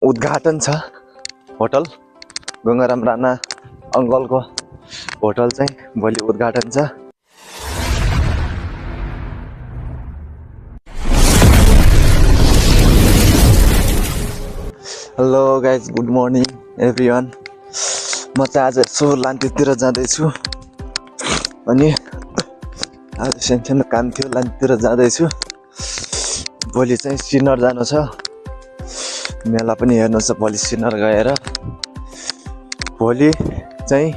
उद्घाटन छ hotel Gangaram Rana अंकलको hotel चाहिँ भोलि उद्घाटन छ। Hello guys, good morning everyone. म चाहिँ आज यसो लान्तीतिर जाँदैछु अनि आज सानो काम थियो, लान्तीतिर जाँदैछु। भोलि चाहिँ सिन्नर जानु छ, मेला पनि हेर्नु छ भोलि सिन्नर गएर। भोलि चाहिँ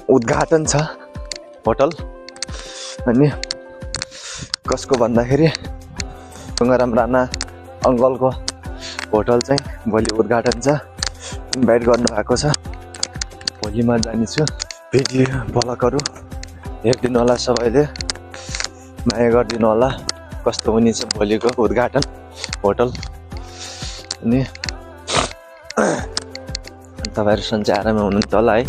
उद्घाटन छ होटल अनि कसको भन्दाखेरि गंगाराम राणा अंकलको होटल चाहिँ भोलि उद्घाटन छ। इन्भाइट गर्नु भएको छ, भोलि म जानेछु। भिडियो ब्लगहरू हेरिदिनु होला, सबैले माया गरिदिनु होला। कस्तो हुनेछ भोलिको उद्घाटन होटल अनि तपाईहरु सन्चै आराममा हुनुहुन्छ होला है।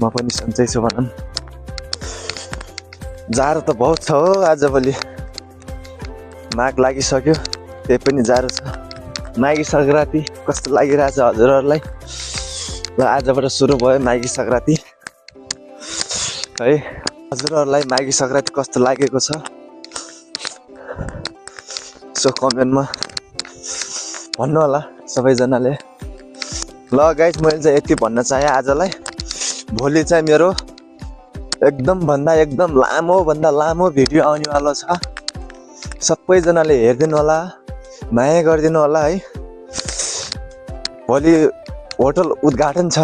म पनि सन्चै छु भनौँ। जाडो त बहुत छ हो आजभोलि। माघ लागिसक्यो, त्यही पनि जाडो छ। माघी संक्रान्ति कस्तो लागिरहेछ हजुरहरूलाई? र आजबाट सुरु भयो माघी संक्रान्ति है। हजुरहरूलाई माघी संक्रान्ति कस्तो लागेको छ सो कमेन्टमा भन्नु होला सबैजनाले। ल गाइज, मैले चाहिँ यति भन्न चाहे आजलाई। भोलि चाहिँ मेरो एकदम लामो भिडियो आउनेवाला छ। सबैजनाले हेरिदिनु होला, माया गरिदिनु होला है। भोलि होटल उद्घाटन छ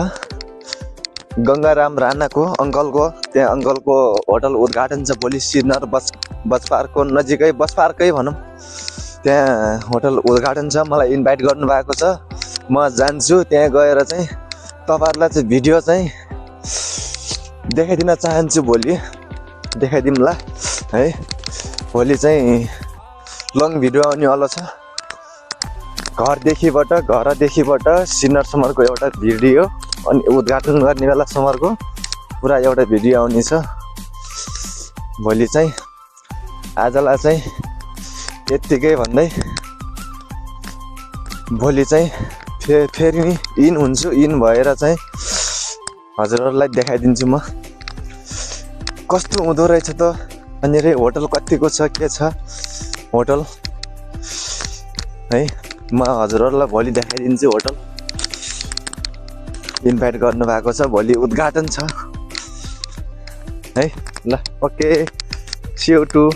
गंगाराम राणाको अंकलको, त्यहाँ अंकलको होटल उद्घाटन छ भोलि सिन्नर बस पार्कको नजिकै, बस पार्कै भनौँ, त्यहाँ होटल उद्घाटन छ। मलाई इन्भाइट गर्नु भएको छ, म जान्छु। त्यहाँ गएर चाहिँ तपाईहरुलाई चाहिँ भिडियो चाहिँ देखाइदिन चाहन्छु। भोलि देखाइदिउँला है। भोलि चाहिँ लङ भिडियो आउनेवाला छ। घरदेखिबाट सिन्नरसम्मको एउटा भिडियो अनि उद्घाटन गर्ने बेलासम्मको पुरा एउटा भिडियो आउने छ भोलि चाहिँ। आजलाई चाहिँ यत्तिकै भन्दै भोलि चाहिँ फेरि इन हुन्छु। इन भएर चाहिँ हजुरहरूलाई देखाइदिन्छु म कस्तो हुँदो रहेछ त। अनि रे होटल कतिको छ, के छ होटल है, म हजुरहरूलाई भोलि देखाइदिन्छु होटल। इन्भाइट गर्नु भएको छ, भोलि उद्घाटन छ है। ल ओके, सी यू टु।